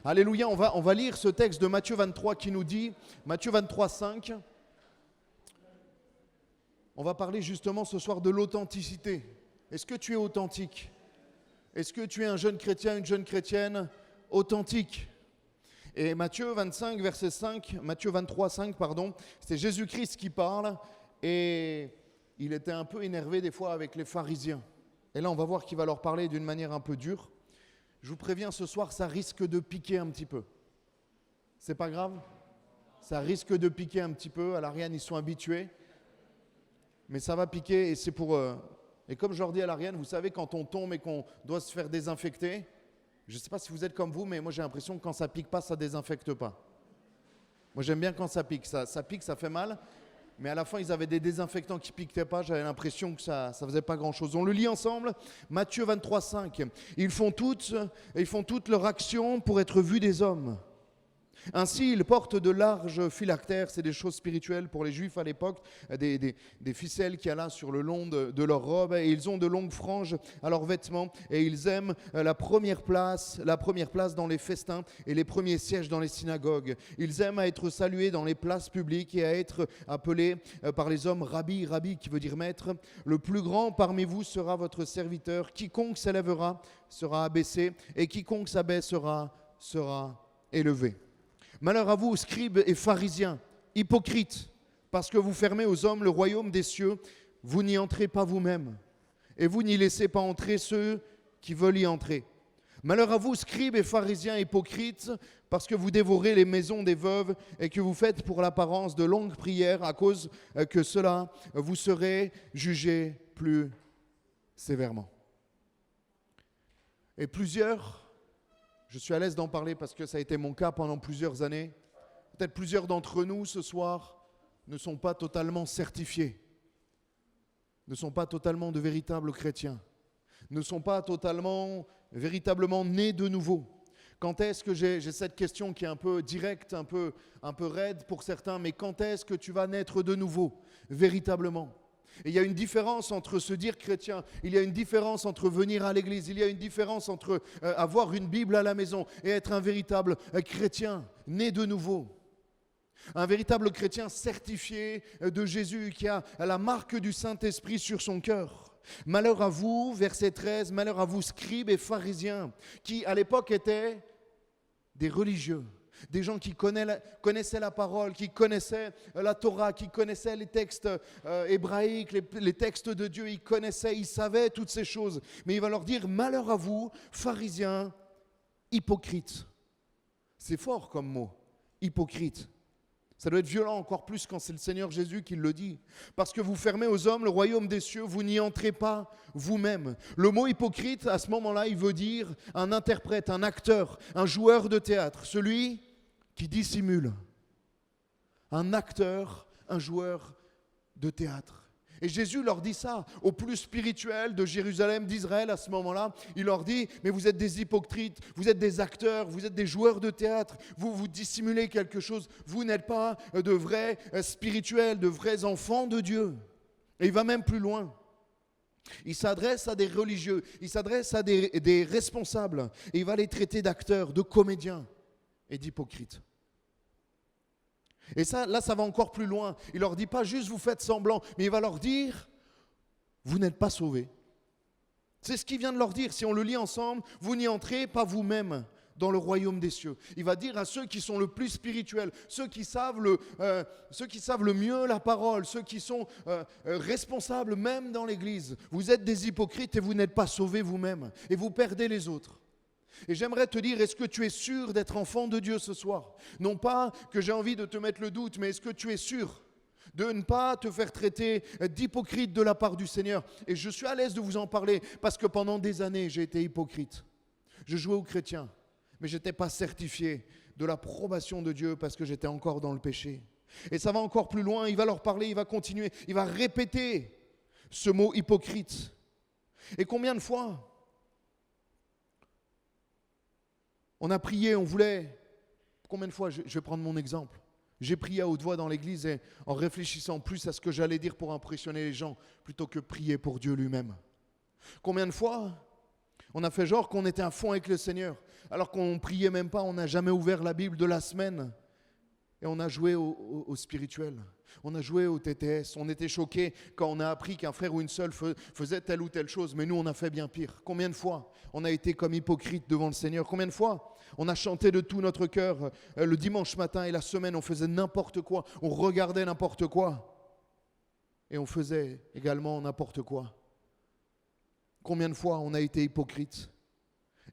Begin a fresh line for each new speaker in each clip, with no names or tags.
Alléluia, on va lire ce texte de Matthieu 23 qui nous dit, Matthieu 23, 5, on va parler justement ce soir de l'authenticité. Est-ce que tu es authentique? Est-ce que tu es un jeune chrétien, une jeune chrétienne authentique? Et Matthieu 25, verset 5, Matthieu 23, 5, pardon, c'est Jésus-Christ qui parle et il était un peu énervé des fois avec les pharisiens. Et là, on va voir qu'il va leur parler d'une manière un peu dure. Je vous préviens, ce soir, ça risque de piquer un petit peu. C'est pas grave? Ça risque de piquer un petit peu. À l'Ariane, ils sont habitués. Mais ça va piquer et c'est pour... Et comme je leur dis à l'Ariane, vous savez, quand on tombe et qu'on doit se faire désinfecter, je ne sais pas si vous êtes comme vous, mais moi j'ai l'impression que quand ça pique pas, ça désinfecte pas. Moi j'aime bien quand ça pique. Ça pique, ça fait mal. Mais à la fin, ils avaient des désinfectants qui ne piquetaient pas. J'avais l'impression que ça ne faisait pas grand-chose. On le lit ensemble. Matthieu 23, 5. Ils font toutes leur action pour être vus des hommes. Ainsi, ils portent de larges phylactères, c'est des choses spirituelles pour les Juifs à l'époque, des ficelles qu'il y a là sur le long de leur robe, et ils ont de longues franges à leurs vêtements, et ils aiment la première place dans les festins et les premiers sièges dans les synagogues. Ils aiment à être salués dans les places publiques et à être appelés par les hommes rabbi, rabbi qui veut dire maître. Le plus grand parmi vous sera votre serviteur. Quiconque s'élèvera sera abaissé, et quiconque s'abaissera sera élevé. Malheur à vous, scribes et pharisiens, hypocrites, parce que vous fermez aux hommes le royaume des cieux, vous n'y entrez pas vous-même, et vous n'y laissez pas entrer ceux qui veulent y entrer. Malheur à vous, scribes et pharisiens hypocrites, parce que vous dévorez les maisons des veuves et que vous faites pour l'apparence de longues prières, à cause que cela vous serez jugés plus sévèrement. Et plusieurs... Je suis à l'aise d'en parler parce que ça a été mon cas pendant plusieurs années. Peut-être plusieurs d'entre nous ce soir ne sont pas totalement certifiés, ne sont pas totalement de véritables chrétiens, ne sont pas véritablement nés de nouveau. Quand est-ce que j'ai cette question qui est un peu directe, un peu raide pour certains, mais quand est-ce que tu vas naître de nouveau, véritablement ? Et il y a une différence entre se dire chrétien, il y a une différence entre venir à l'église, il y a une différence entre avoir une Bible à la maison et être un véritable chrétien, né de nouveau. Un véritable chrétien certifié de Jésus qui a la marque du Saint-Esprit sur son cœur. Malheur à vous, verset 13, malheur à vous scribes et pharisiens, qui à l'époque étaient des religieux. Des gens qui connaissaient la parole, qui connaissaient la Torah, qui connaissaient les textes hébraïques, les textes de Dieu, ils savaient toutes ces choses. Mais il va leur dire, malheur à vous, pharisiens, hypocrites. C'est fort comme mot, hypocrite. Ça doit être violent encore plus quand c'est le Seigneur Jésus qui le dit. Parce que vous fermez aux hommes le royaume des cieux, vous n'y entrez pas vous-même. Le mot hypocrite, à ce moment-là, il veut dire un interprète, un acteur, un joueur de théâtre, celui qui dissimule. Un acteur, un joueur de théâtre. Et Jésus leur dit ça aux plus spirituels de Jérusalem, d'Israël à ce moment-là. Il leur dit, mais vous êtes des hypocrites, vous êtes des acteurs, vous êtes des joueurs de théâtre, vous dissimulez quelque chose, vous n'êtes pas de vrais spirituels, de vrais enfants de Dieu. Et il va même plus loin. Il s'adresse à des religieux, il s'adresse à des responsables, et il va les traiter d'acteurs, de comédiens et d'hypocrites. Et ça, là, ça va encore plus loin. Il leur dit pas juste vous faites semblant, mais il va leur dire vous n'êtes pas sauvés. C'est ce qu'il vient de leur dire. Si on le lit ensemble, vous n'y entrez pas vous-même dans le royaume des cieux. Il va dire à ceux qui sont le plus spirituels, ceux qui savent le mieux la parole, ceux qui sont responsables même dans l'église. Vous êtes des hypocrites et vous n'êtes pas sauvés vous-même. Et vous perdez les autres. Et j'aimerais te dire, est-ce que tu es sûr d'être enfant de Dieu ce soir? Non pas que j'ai envie de te mettre le doute, mais est-ce que tu es sûr de ne pas te faire traiter d'hypocrite de la part du Seigneur? Et je suis à l'aise de vous en parler parce que pendant des années, j'ai été hypocrite. Je jouais aux chrétiens, mais je n'étais pas certifié de l'approbation de Dieu parce que j'étais encore dans le péché. Et ça va encore plus loin, il va leur parler, il va continuer, il va répéter ce mot hypocrite. Et combien de fois on a prié, on voulait... Combien de fois, je vais prendre mon exemple. J'ai prié à haute voix dans l'église et en réfléchissant plus à ce que j'allais dire pour impressionner les gens, plutôt que prier pour Dieu lui-même. Combien de fois on a fait genre qu'on était à fond avec le Seigneur, alors qu'on ne priait même pas, on n'a jamais ouvert la Bible de la semaine. Et on a joué au spirituel, on a joué au TTS, on était choqués quand on a appris qu'un frère ou une sœur faisait telle ou telle chose, mais nous on a fait bien pire. Combien de fois on a été comme hypocrites devant le Seigneur? Combien de fois on a chanté de tout notre cœur le dimanche matin et la semaine on faisait n'importe quoi, on regardait n'importe quoi et on faisait également n'importe quoi. Combien de fois on a été hypocrites?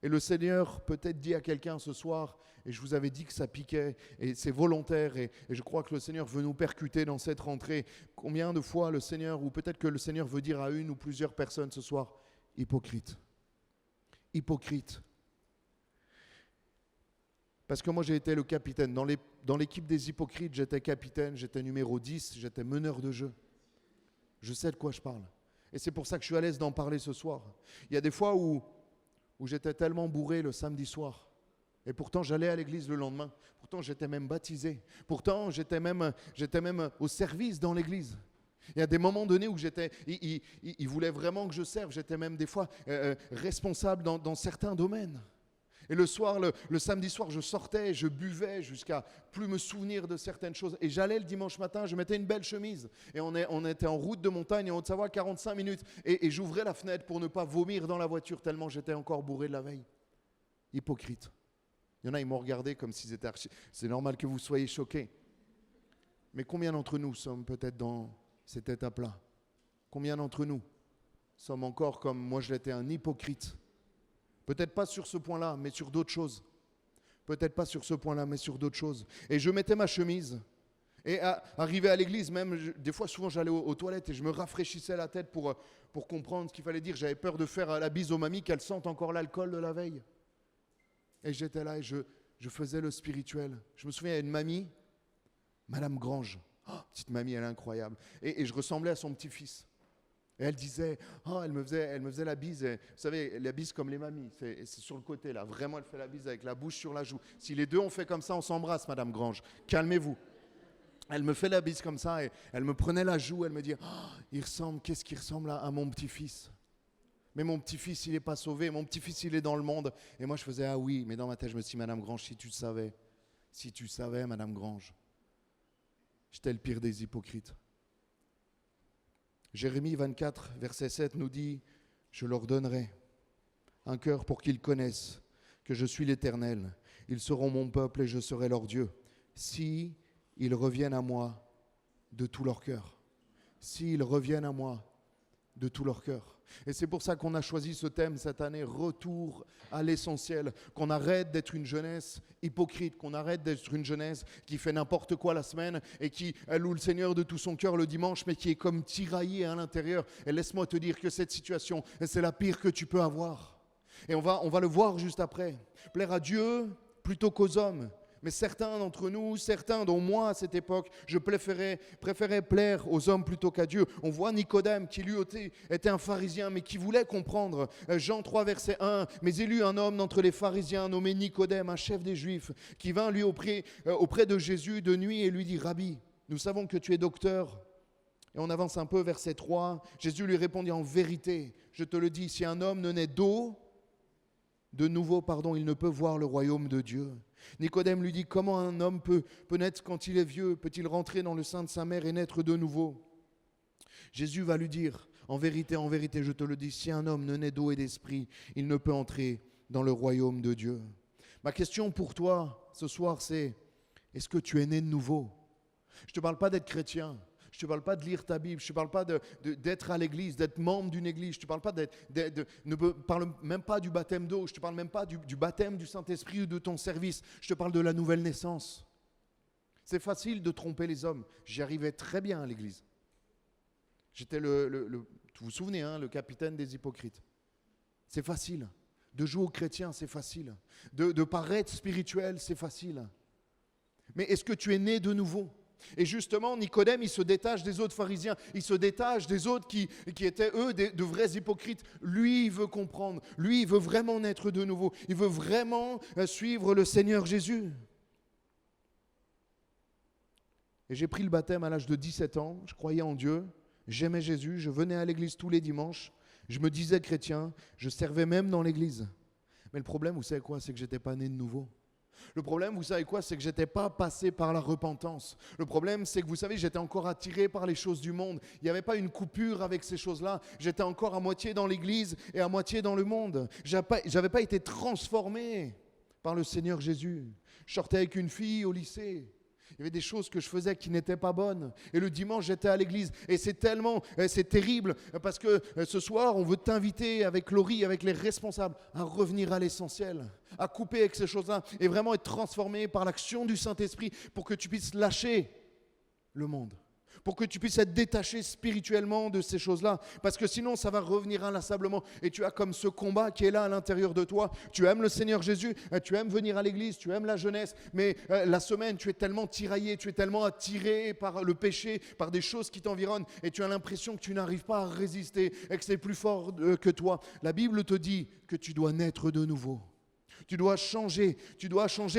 Et le Seigneur peut-être dit à quelqu'un ce soir, et je vous avais dit que ça piquait, et c'est volontaire, et je crois que le Seigneur veut nous percuter dans cette rentrée. Combien de fois le Seigneur, ou peut-être que le Seigneur veut dire à une ou plusieurs personnes ce soir, hypocrite. Hypocrite. Parce que moi j'ai été le capitaine. Dans l'équipe des hypocrites, j'étais capitaine, j'étais numéro 10, j'étais meneur de jeu. Je sais de quoi je parle. Et c'est pour ça que je suis à l'aise d'en parler ce soir. Il y a des fois où j'étais tellement bourré le samedi soir. Et pourtant, j'allais à l'église le lendemain. Pourtant, j'étais même baptisé. Pourtant, j'étais même au service dans l'église. Il y a des moments donnés où il voulait vraiment que je serve. J'étais même des fois responsable dans certains domaines. Et le soir, le samedi soir, je sortais, je buvais jusqu'à plus me souvenir de certaines choses. Et j'allais le dimanche matin, je mettais une belle chemise. Et on était en route de montagne en Haute-Savoie, 45 minutes. Et j'ouvrais la fenêtre pour ne pas vomir dans la voiture tellement j'étais encore bourré de la veille. Hypocrite. Il y en a, ils m'ont regardé comme s'ils étaient archi... C'est normal que vous soyez choqués. Mais combien d'entre nous sommes peut-être dans cette étape-là? Combien d'entre nous sommes encore comme moi je l'étais, un hypocrite? Peut-être pas sur ce point-là, mais sur d'autres choses. Peut-être pas sur ce point-là, mais sur d'autres choses. Et je mettais ma chemise. Et arrivé à l'église, même, des fois, souvent, j'allais aux toilettes et je me rafraîchissais la tête pour comprendre ce qu'il fallait dire. J'avais peur de faire la bise aux mamies, qu'elles sentent encore l'alcool de la veille. Et j'étais là et je faisais le spirituel. Je me souviens, il y a une mamie, Madame Grange. Oh, petite mamie, elle est incroyable. Et je ressemblais à son petit-fils. Et elle disait, oh, elle me faisait la bise. Et, vous savez, la bise comme les mamies, c'est sur le côté là. Vraiment, elle fait la bise avec la bouche sur la joue. Si les deux ont fait comme ça, on s'embrasse, Madame Grange. Calmez-vous. Elle me fait la bise comme ça et elle me prenait la joue. Elle me dit, oh, qu'est-ce qui ressemble à mon petit-fils? Mais mon petit-fils, il n'est pas sauvé. Mon petit-fils, il est dans le monde. Et moi, je faisais, ah oui. Mais dans ma tête, je me suis dit, Madame Grange, si tu savais, Madame Grange, j'étais le pire des hypocrites. Jérémie 24, verset 7 nous dit, je leur donnerai un cœur pour qu'ils connaissent que je suis l'Éternel. Ils seront mon peuple et je serai leur Dieu. Si ils reviennent à moi de tout leur cœur. S'ils reviennent à moi de tout leur cœur. Et c'est pour ça qu'on a choisi ce thème cette année, retour à l'essentiel, qu'on arrête d'être une jeunesse hypocrite, qu'on arrête d'être une jeunesse qui fait n'importe quoi la semaine et qui loue le Seigneur de tout son cœur le dimanche, mais qui est comme tiraillée à l'intérieur. Et laisse-moi te dire que cette situation, c'est la pire que tu peux avoir. Et on va le voir juste après. Plaire à Dieu plutôt qu'aux hommes. Mais certains d'entre nous, certains dont moi à cette époque, je préférais plaire aux hommes plutôt qu'à Dieu. On voit Nicodème qui lui était un pharisien mais qui voulait comprendre. Jean 3 verset 1, mais il y eut un homme d'entre les pharisiens nommé Nicodème, un chef des Juifs, qui vint lui auprès de Jésus de nuit et lui dit, Rabbi, nous savons que tu es docteur. Et on avance un peu, verset 3, Jésus lui répondit, en vérité, je te le dis, si un homme ne naît de nouveau, il ne peut voir le royaume de Dieu. Nicodème lui dit, comment un homme peut naître quand il est vieux? Peut-il rentrer dans le sein de sa mère et naître de nouveau? Jésus va lui dire, en vérité, je te le dis, si un homme ne naît d'eau et d'esprit, il ne peut entrer dans le royaume de Dieu. Ma question pour toi ce soir, c'est, est-ce que tu es né de nouveau? Je ne te parle pas d'être chrétien. Je ne te parle pas de lire ta Bible, je ne te parle pas d'être à l'église, d'être membre d'une église, je ne te parle pas ne parle même pas du baptême d'eau, je ne te parle même pas du baptême du Saint-Esprit ou de ton service, je te parle de la nouvelle naissance. C'est facile de tromper les hommes, j'y arrivais très bien à l'église. J'étais vous vous souvenez, le capitaine des hypocrites. C'est facile, de jouer aux chrétiens, c'est facile, de paraître spirituel, c'est facile. Mais est-ce que tu es né de nouveau ? Et justement, Nicodème, il se détache des autres pharisiens, il se détache des autres qui étaient, eux, de vrais hypocrites. Lui, il veut comprendre, lui, il veut vraiment naître de nouveau, il veut vraiment suivre le Seigneur Jésus. Et j'ai pris le baptême à l'âge de 17 ans, je croyais en Dieu, j'aimais Jésus, je venais à l'église tous les dimanches, je me disais chrétien, je servais même dans l'église. Mais le problème, vous savez quoi? C'est que je n'étais pas né de nouveau. Le problème, vous savez quoi? C'est que je n'étais pas passé par la repentance. Le problème, c'est que vous savez, j'étais encore attiré par les choses du monde. Il n'y avait pas une coupure avec ces choses-là. J'étais encore à moitié dans l'église et à moitié dans le monde. Je n'avais pas été transformé par le Seigneur Jésus. Je sortais avec une fille au lycée. Il y avait des choses que je faisais qui n'étaient pas bonnes. Et le dimanche, j'étais à l'église. Et c'est terrible, parce que ce soir, on veut t'inviter avec Laurie, avec les responsables, à revenir à l'essentiel, à couper avec ces choses-là et vraiment être transformé par l'action du Saint-Esprit pour que tu puisses lâcher le monde, pour que tu puisses être détaché spirituellement de ces choses-là, parce que sinon ça va revenir inlassablement, et tu as comme ce combat qui est là à l'intérieur de toi. Tu aimes le Seigneur Jésus, tu aimes venir à l'église, tu aimes la jeunesse, mais la semaine tu es tellement tiraillé, tu es tellement attiré par le péché, par des choses qui t'environnent, et tu as l'impression que tu n'arrives pas à résister, et que c'est plus fort que toi. La Bible te dit que tu dois naître de nouveau. Tu dois changer,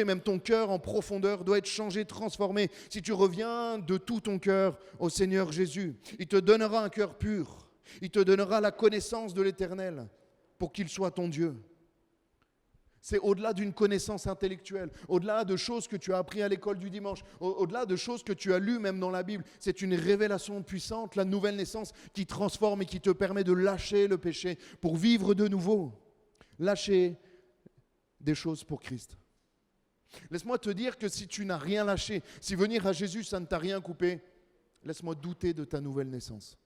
même ton cœur en profondeur doit être changé, transformé. Si tu reviens de tout ton cœur au Seigneur Jésus, il te donnera un cœur pur, il te donnera la connaissance de l'Éternel pour qu'il soit ton Dieu. C'est au-delà d'une connaissance intellectuelle, au-delà de choses que tu as appris à l'école du dimanche, au-delà de choses que tu as lues même dans la Bible. C'est une révélation puissante, la nouvelle naissance qui transforme et qui te permet de lâcher le péché pour vivre de nouveau. Lâcher des choses pour Christ. Laisse-moi te dire que si tu n'as rien lâché, si venir à Jésus, ça ne t'a rien coupé, laisse-moi douter de ta nouvelle naissance.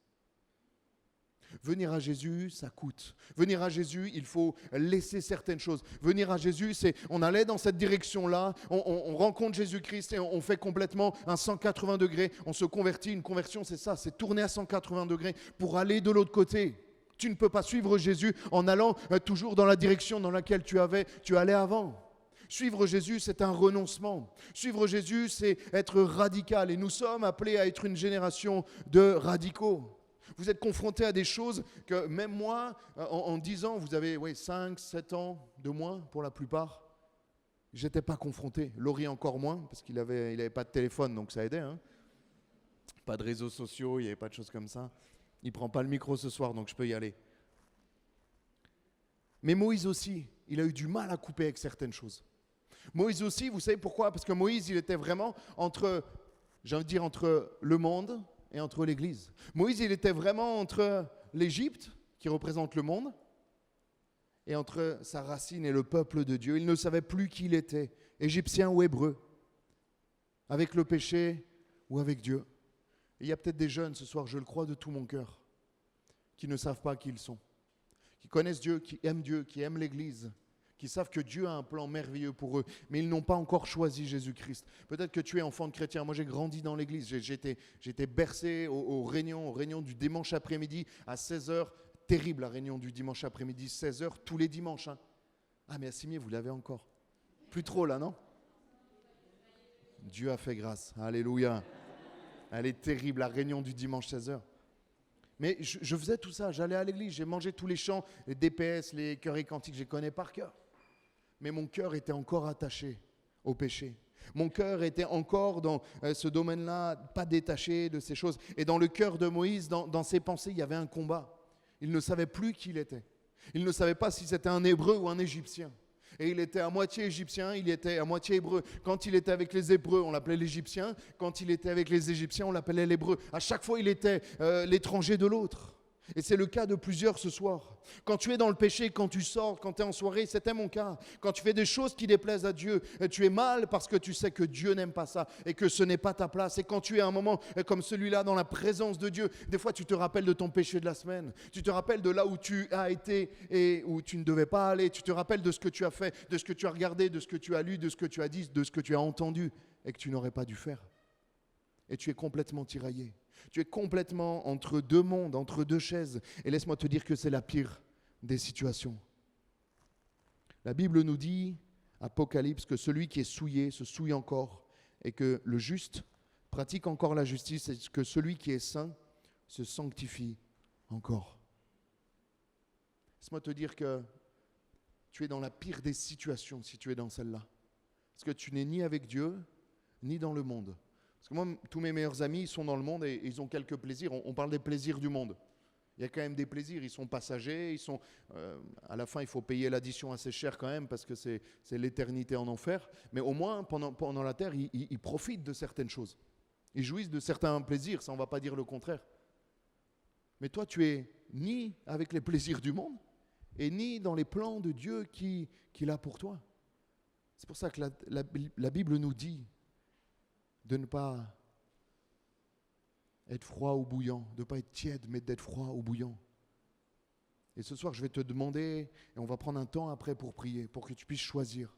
Venir à Jésus, ça coûte. Venir à Jésus, il faut laisser certaines choses. Venir à Jésus, c'est, on allait dans cette direction-là, on rencontre Jésus-Christ et on fait complètement un 180 degrés. On se convertit, une conversion, c'est ça, c'est tourner à 180 degrés pour aller de l'autre côté. Tu ne peux pas suivre Jésus en allant toujours dans la direction dans laquelle tu allais avant. Suivre Jésus, c'est un renoncement. Suivre Jésus, c'est être radical. Et nous sommes appelés à être une génération de radicaux. Vous êtes confrontés à des choses que même moi, en 10 ans, vous avez 5, 7 ans de moins pour la plupart. Je n'étais pas confronté. Laurie encore moins, parce qu'il avait pas de téléphone, donc ça aidait. Pas de réseaux sociaux, il n'y avait pas de choses comme ça. Il ne prend pas le micro ce soir, donc je peux y aller. Mais Moïse aussi, il a eu du mal à couper avec certaines choses. Moïse aussi, vous savez pourquoi? Parce que Moïse, il était vraiment entre le monde et entre l'Église. Moïse, il était vraiment entre l'Égypte, qui représente le monde, et entre sa racine et le peuple de Dieu. Il ne savait plus qui il était, égyptien ou hébreu, avec le péché ou avec Dieu. Et il y a peut-être des jeunes ce soir, je le crois de tout mon cœur, qui ne savent pas qui ils sont, qui connaissent Dieu, qui aiment l'Église, qui savent que Dieu a un plan merveilleux pour eux, mais ils n'ont pas encore choisi Jésus-Christ. Peut-être que tu es enfant de chrétien. Moi, j'ai grandi dans l'Église. J'ai été bercé aux réunions du dimanche après-midi à 16h. Terrible, la réunion du dimanche après-midi, 16h, tous les dimanches. Ah, mais à Cimier, vous l'avez encore. Plus trop, là, non? Dieu a fait grâce. Alléluia. Elle est terrible, la réunion du dimanche 16h. Mais je faisais tout ça, j'allais à l'église, j'ai mangé tous les chants, les DPS, les chœurs et cantiques, je les connais par cœur. Mais mon cœur était encore attaché au péché. Mon cœur était encore dans ce domaine-là, pas détaché de ces choses. Et dans le cœur de Moïse, dans ses pensées, il y avait un combat. Il ne savait plus qui il était. Il ne savait pas si c'était un Hébreu ou un Égyptien. Et il était à moitié égyptien, il était à moitié hébreu. Quand il était avec les Hébreux, on l'appelait l'Égyptien. Quand il était avec les Égyptiens, on l'appelait l'Hébreu. À chaque fois, il était l'étranger de l'autre. Et c'est le cas de plusieurs ce soir. Quand tu es dans le péché, quand tu sors, quand tu es en soirée, c'était mon cas. Quand tu fais des choses qui déplaisent à Dieu, tu es mal parce que tu sais que Dieu n'aime pas ça et que ce n'est pas ta place. Et quand tu es à un moment comme celui-là dans la présence de Dieu, des fois tu te rappelles de ton péché de la semaine. Tu te rappelles de là où tu as été et où tu ne devais pas aller. Tu te rappelles de ce que tu as fait, de ce que tu as regardé, de ce que tu as lu, de ce que tu as dit, de ce que tu as entendu et que tu n'aurais pas dû faire. Et tu es complètement tiraillé. Tu es complètement entre deux mondes, entre deux chaises. Et laisse-moi te dire que c'est la pire des situations. La Bible nous dit, Apocalypse, que celui qui est souillé se souille encore et que le juste pratique encore la justice et que celui qui est saint se sanctifie encore. Laisse-moi te dire que tu es dans la pire des situations si tu es dans celle-là. Parce que tu n'es ni avec Dieu, ni dans le monde. Parce que moi, tous mes meilleurs amis, ils sont dans le monde et ils ont quelques plaisirs. On parle des plaisirs du monde. Il y a quand même des plaisirs, ils sont passagers, à la fin il faut payer l'addition assez cher quand même parce que c'est l'éternité en enfer. Mais au moins pendant la terre, ils profitent de certaines choses. Ils jouissent de certains plaisirs, ça on ne va pas dire le contraire. Mais toi tu es ni avec les plaisirs du monde et ni dans les plans de Dieu qu'il a pour toi. C'est pour ça que la Bible nous dit de ne pas être froid ou bouillant, de ne pas être tiède, mais d'être froid ou bouillant. Et ce soir, je vais te demander, et on va prendre un temps après pour prier, pour que tu puisses choisir,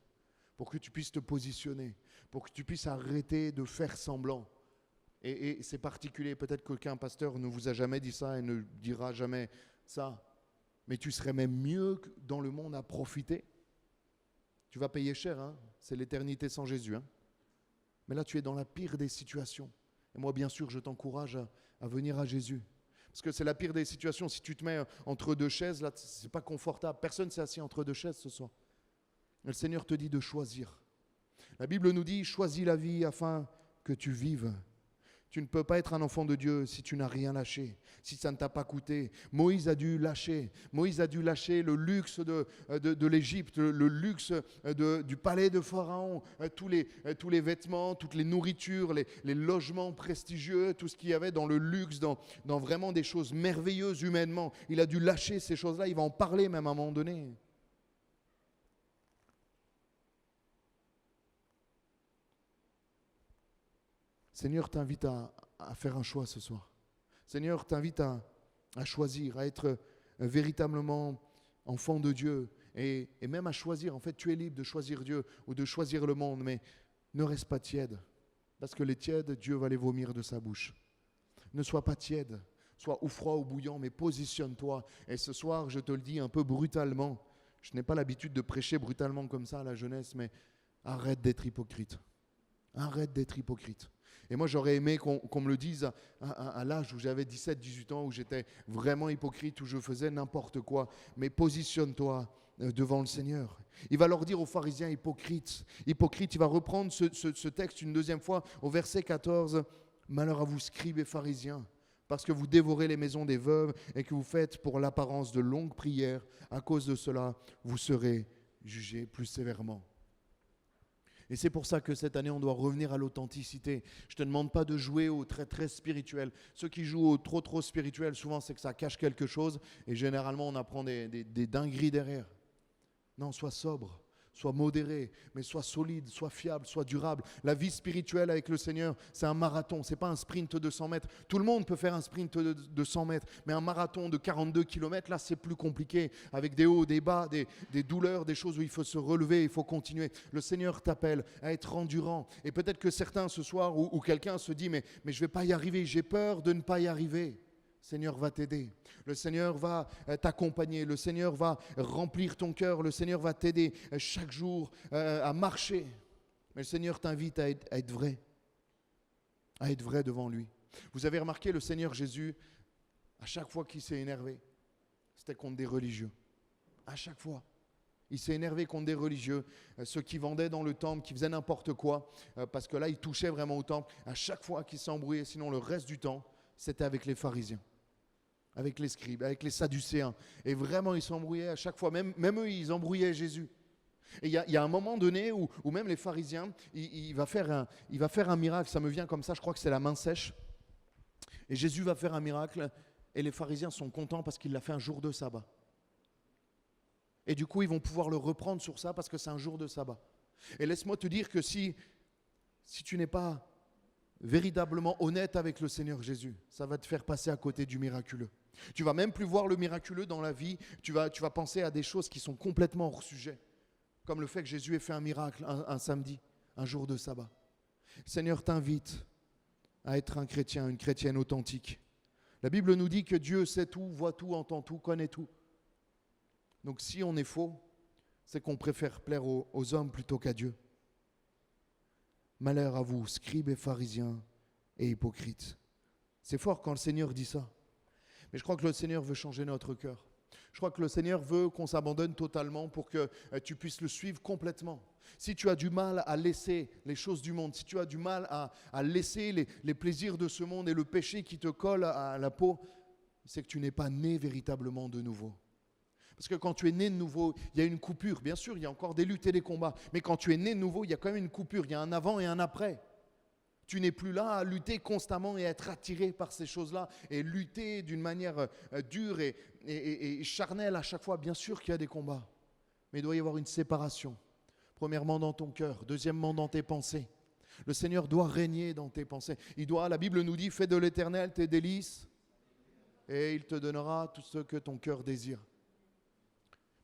pour que tu puisses te positionner, pour que tu puisses arrêter de faire semblant. Et c'est particulier, peut-être qu'aucun pasteur ne vous a jamais dit ça et ne dira jamais ça, mais tu serais même mieux dans le monde à profiter. Tu vas payer cher, hein, c'est l'éternité sans Jésus. Hein. Mais là, tu es dans la pire des situations. Et moi, bien sûr, je t'encourage à venir à Jésus. Parce que c'est la pire des situations. Si tu te mets entre deux chaises, là, ce n'est pas confortable. Personne ne s'est assis entre deux chaises ce soir. Et le Seigneur te dit de choisir. La Bible nous dit, choisis la vie afin que tu vives. Tu ne peux pas être un enfant de Dieu si tu n'as rien lâché, si ça ne t'a pas coûté. Moïse a dû lâcher. Moïse a dû lâcher le luxe de l'Égypte, le luxe du palais de Pharaon, tous les vêtements, toutes les nourritures, les logements prestigieux, tout ce qu'il y avait dans le luxe, dans vraiment des choses merveilleuses humainement. Il a dû lâcher ces choses-là. Il va en parler même à un moment donné. Seigneur t'invite à faire un choix ce soir. Seigneur t'invite à choisir, à être véritablement enfant de Dieu et même à choisir. En fait, tu es libre de choisir Dieu ou de choisir le monde, mais ne reste pas tiède. Parce que les tièdes, Dieu va les vomir de sa bouche. Ne sois pas tiède, sois ou froid ou bouillant, mais positionne-toi. Et ce soir, je te le dis un peu brutalement, je n'ai pas l'habitude de prêcher brutalement comme ça à la jeunesse, mais arrête d'être hypocrite. Arrête d'être hypocrite. Et moi, j'aurais aimé qu'on me le dise à l'âge où j'avais 17-18 ans, où j'étais vraiment hypocrite, où je faisais n'importe quoi. Mais positionne-toi devant le Seigneur. Il va leur dire aux pharisiens hypocrites, il va reprendre ce texte une deuxième fois au verset 14. « Malheur à vous, scribes et pharisiens, parce que vous dévorez les maisons des veuves et que vous faites pour l'apparence de longues prières. À cause de cela, vous serez jugés plus sévèrement. » Et c'est pour ça que cette année, on doit revenir à l'authenticité. Je ne te demande pas de jouer au très très spirituel. Ceux qui jouent au trop spirituel, souvent c'est que ça cache quelque chose et généralement on apprend des dingueries derrière. Non, sois sobre, sois modéré, mais sois solide, sois fiable, sois durable. La vie spirituelle avec le Seigneur, c'est un marathon, ce n'est pas un sprint de 100 mètres. Tout le monde peut faire un sprint de 100 mètres, mais un marathon de 42 km, là c'est plus compliqué, avec des hauts, des bas, des douleurs, des choses où il faut se relever, il faut continuer. Le Seigneur t'appelle à être endurant. Et peut-être que certains ce soir, ou quelqu'un se dit, mais je ne vais pas y arriver, j'ai peur de ne pas y arriver. Le Seigneur va t'aider, le Seigneur va t'accompagner, le Seigneur va remplir ton cœur, le Seigneur va t'aider chaque jour à marcher. Mais le Seigneur t'invite à être vrai devant lui. Vous avez remarqué, le Seigneur Jésus, à chaque fois qu'il s'est énervé, c'était contre des religieux. À chaque fois. Il s'est énervé contre des religieux, ceux qui vendaient dans le temple, qui faisaient n'importe quoi, parce que là, il touchait vraiment au temple. À chaque fois qu'il s'embrouillait, sinon le reste du temps, c'était avec les pharisiens, avec les scribes, avec les sadducéens. Et vraiment, ils s'embrouillaient à chaque fois. Même eux, ils embrouillaient Jésus. Et il y a un moment donné où même les pharisiens, il va faire un miracle. Ça me vient comme ça, je crois que c'est la main sèche. Et Jésus va faire un miracle. Et les pharisiens sont contents parce qu'il l'a fait un jour de sabbat. Et du coup, ils vont pouvoir le reprendre sur ça parce que c'est un jour de sabbat. Et laisse-moi te dire que si tu n'es pas véritablement honnête avec le Seigneur Jésus, ça va te faire passer à côté du miraculeux. Tu vas même plus voir le miraculeux dans la vie, tu vas penser à des choses qui sont complètement hors sujet, comme le fait que Jésus ait fait un miracle un samedi, un jour de sabbat. Le Seigneur t'invite à être un chrétien, une chrétienne authentique. La Bible nous dit que Dieu sait tout, voit tout, entend tout, connaît tout. Donc si on est faux, c'est qu'on préfère plaire aux hommes plutôt qu'à Dieu. Malheur à vous, scribes et pharisiens et hypocrites. C'est fort quand le Seigneur dit ça. Mais je crois que le Seigneur veut changer notre cœur. Je crois que le Seigneur veut qu'on s'abandonne totalement pour que tu puisses le suivre complètement. Si tu as du mal à laisser les choses du monde, si tu as du mal à laisser les plaisirs de ce monde et le péché qui te colle à la peau, c'est que tu n'es pas né véritablement de nouveau. Parce que quand tu es né de nouveau, il y a une coupure. Bien sûr, il y a encore des luttes et des combats. Mais quand tu es né de nouveau, il y a quand même une coupure. Il y a un avant et un après. Tu n'es plus là à lutter constamment et à être attiré par ces choses-là et lutter d'une manière dure et charnelle à chaque fois. Bien sûr qu'il y a des combats. Mais il doit y avoir une séparation. Premièrement dans ton cœur. Deuxièmement dans tes pensées. Le Seigneur doit régner dans tes pensées. La Bible nous dit, fais de l'Éternel tes délices et il te donnera tout ce que ton cœur désire.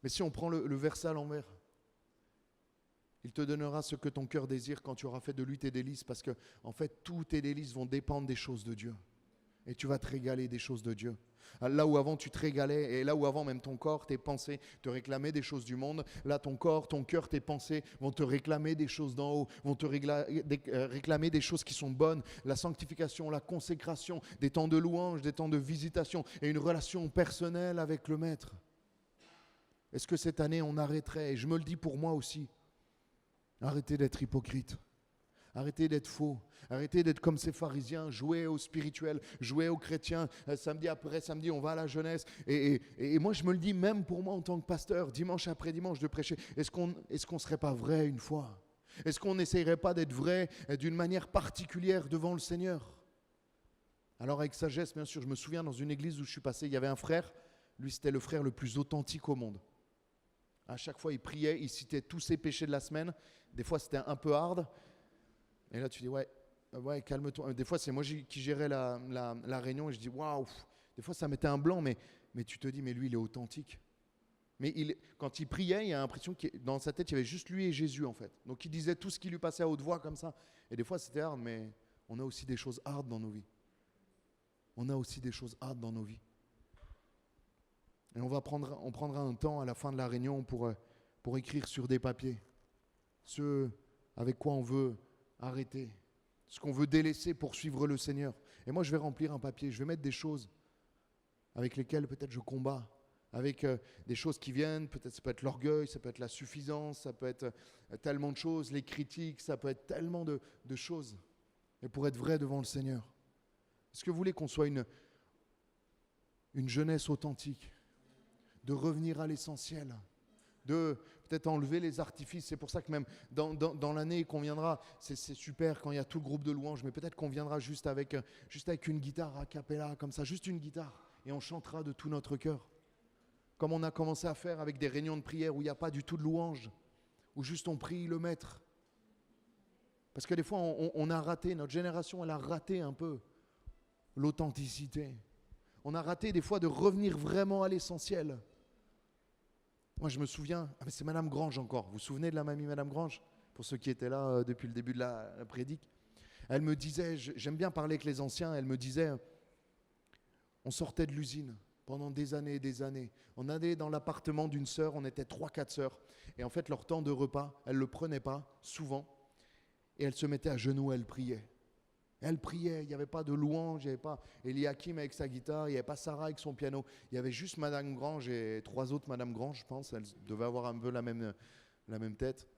Mais si on prend le verset à l'envers, il te donnera ce que ton cœur désire quand tu auras fait de lui tes délices, parce que en fait, tous tes délices vont dépendre des choses de Dieu. Et tu vas te régaler des choses de Dieu. Là où avant tu te régalais, et là où avant même ton corps, tes pensées te réclamaient des choses du monde, là ton corps, ton cœur, tes pensées vont te réclamer des choses d'en haut, vont te réclamer des choses qui sont bonnes, la sanctification, la consécration, des temps de louange, des temps de visitation et une relation personnelle avec le Maître. Est-ce que cette année on arrêterait, et je me le dis pour moi aussi, arrêtez d'être hypocrite, arrêtez d'être faux, arrêtez d'être comme ces pharisiens, jouer aux spirituels, jouer aux chrétiens, samedi après samedi on va à la jeunesse, et moi je me le dis même pour moi en tant que pasteur, dimanche après dimanche de prêcher, est-ce qu'on serait pas vrai une fois? Est-ce qu'on n'essayerait pas d'être vrai d'une manière particulière devant le Seigneur? Alors avec sagesse bien sûr, je me souviens dans une église où je suis passé, il y avait un frère, lui c'était le frère le plus authentique au monde. À chaque fois, il priait, il citait tous ses péchés de la semaine. Des fois, c'était un peu hard. Et là, tu dis, ouais, calme-toi. Des fois, c'est moi qui gérais la réunion et je dis, waouh. Des fois, ça mettait un blanc, mais tu te dis, mais lui, il est authentique. Mais quand il priait, il y a l'impression que dans sa tête, il y avait juste lui et Jésus, en fait. Donc, il disait tout ce qui lui passait à haute voix, comme ça. Et des fois, c'était hard, mais on a aussi des choses hard dans nos vies. On a aussi des choses hard dans nos vies. Et on prendra un temps à la fin de la réunion pour écrire sur des papiers ce avec quoi on veut arrêter, ce qu'on veut délaisser pour suivre le Seigneur. Et moi, je vais remplir un papier, je vais mettre des choses avec lesquelles peut-être je combats, avec des choses qui viennent, peut-être ça peut être l'orgueil, ça peut être la suffisance, ça peut être tellement de choses, les critiques, ça peut être tellement de choses. Et pour être vrai devant le Seigneur, est-ce que vous voulez qu'on soit une jeunesse authentique, de revenir à l'essentiel, de peut-être enlever les artifices? C'est pour ça que même dans l'année qu'on viendra, c'est super quand il y a tout le groupe de louanges, mais peut-être qu'on viendra juste avec une guitare a cappella, comme ça, juste une guitare, et on chantera de tout notre cœur. Comme on a commencé à faire avec des réunions de prière où il n'y a pas du tout de louange, où juste on prie le Maître. Parce que des fois, on a raté, notre génération, elle a raté un peu l'authenticité. On a raté des fois de revenir vraiment à l'essentiel. Moi, je me souviens, mais c'est Madame Grange encore. Vous vous souvenez de la mamie Madame Grange? Pour ceux qui étaient là depuis le début de la prédique. Elle me disait, j'aime bien parler avec les anciens, elle me disait, on sortait de l'usine pendant des années et des années. On allait dans l'appartement d'une sœur, on était 3-4 sœurs. Et en fait, leur temps de repas, elle ne le prenait pas, souvent. Et elle se mettait à genoux, elle priait. Elle priait, il n'y avait pas de louange, il n'y avait pas Eliakim avec sa guitare, il n'y avait pas Sarah avec son piano. Il y avait juste Madame Grange et 3 autres Madame Grange, je pense. Elles devaient avoir un peu la même tête.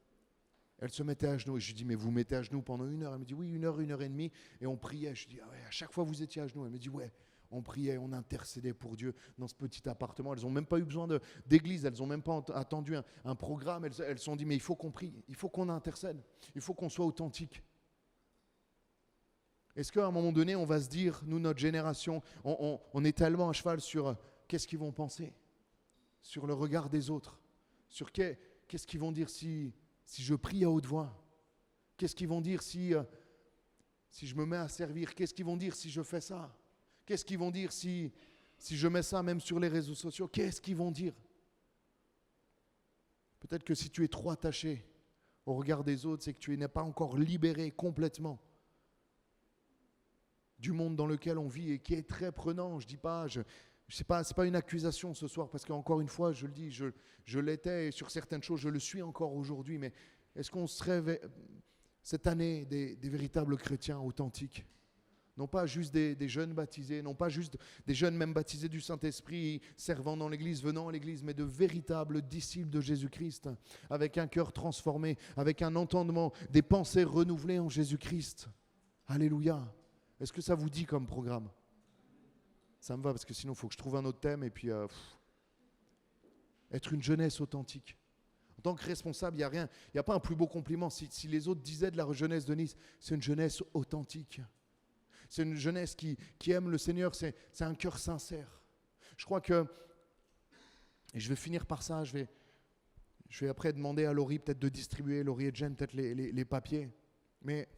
Elle se mettait à genoux et je lui dis, mais vous mettez à genoux pendant 1 heure? Elle me dit, oui, 1 heure, 1 heure et demie. Et on priait. Je lui dis, ah ouais, à chaque fois vous étiez à genoux. Elle me dit, ouais, on priait, on intercédait pour Dieu dans ce petit appartement. Elles n'ont même pas eu besoin d'église, elles n'ont même pas attendu un programme. Elles se sont dit, mais il faut qu'on prie, il faut qu'on intercède, il faut qu'on soit authentique. Est-ce qu'à un moment donné, on va se dire, nous, notre génération, on est tellement à cheval sur qu'est-ce qu'ils vont penser, sur le regard des autres, sur qu'est-ce qu'ils vont dire si je prie à haute voix, qu'est-ce qu'ils vont dire si je me mets à servir, qu'est-ce qu'ils vont dire si je fais ça, qu'est-ce qu'ils vont dire si je mets ça même sur les réseaux sociaux, qu'est-ce qu'ils vont dire? Peut-être que si tu es trop attaché au regard des autres, c'est que tu n'es pas encore libéré complètement du monde dans lequel on vit et qui est très prenant. Je dis pas, c'est pas une accusation ce soir, parce qu'encore une fois, je le dis, je l'étais et sur certaines choses, je le suis encore aujourd'hui, mais est-ce qu'on serait cette année des véritables chrétiens authentiques? Non pas juste des jeunes baptisés, non pas juste des jeunes même baptisés du Saint-Esprit, servant dans l'Église, venant à l'Église, mais de véritables disciples de Jésus-Christ, avec un cœur transformé, avec un entendement, des pensées renouvelées en Jésus-Christ. Alléluia. Est-ce que ça vous dit comme programme? Ça me va parce que sinon, il faut que je trouve un autre thème. Et puis, être une jeunesse authentique. En tant que responsable, il n'y a pas un plus beau compliment. Si les autres disaient de la jeunesse de Nice, c'est une jeunesse authentique. C'est une jeunesse qui aime le Seigneur. C'est un cœur sincère. Je crois que, et je vais finir par ça, je vais après demander à Laurie peut-être de distribuer, Laurie et Jen, peut-être les papiers. Mais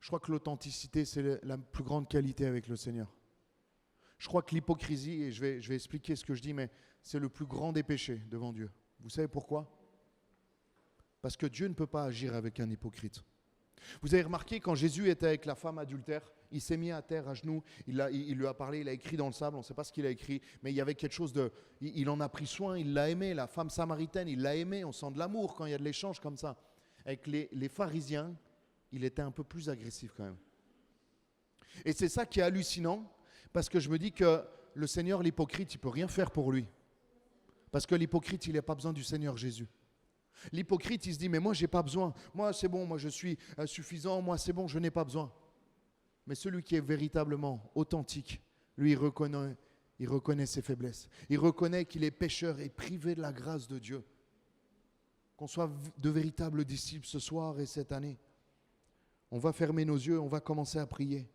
je crois que l'authenticité, c'est la plus grande qualité avec le Seigneur. Je crois que l'hypocrisie, et je vais expliquer ce que je dis, mais c'est le plus grand des péchés devant Dieu. Vous savez pourquoi? Parce que Dieu ne peut pas agir avec un hypocrite. Vous avez remarqué, quand Jésus était avec la femme adultère, il s'est mis à terre à genoux, il lui a parlé, il a écrit dans le sable, on ne sait pas ce qu'il a écrit, mais il y avait quelque chose de... Il en a pris soin, il l'a aimé, la femme samaritaine, il l'a aimé, on sent de l'amour quand il y a de l'échange comme ça. Avec les pharisiens, il était un peu plus agressif quand même. Et c'est ça qui est hallucinant, parce que je me dis que le Seigneur, l'hypocrite, il ne peut rien faire pour lui. Parce que l'hypocrite, il n'a pas besoin du Seigneur Jésus. L'hypocrite, il se dit, mais moi, je n'ai pas besoin. Moi, c'est bon, moi, je suis suffisant. Moi, c'est bon, je n'ai pas besoin. Mais celui qui est véritablement authentique, lui, il reconnaît ses faiblesses. Il reconnaît qu'il est pécheur et privé de la grâce de Dieu. Qu'on soit de véritables disciples ce soir et cette année. On va fermer nos yeux, on va commencer à prier.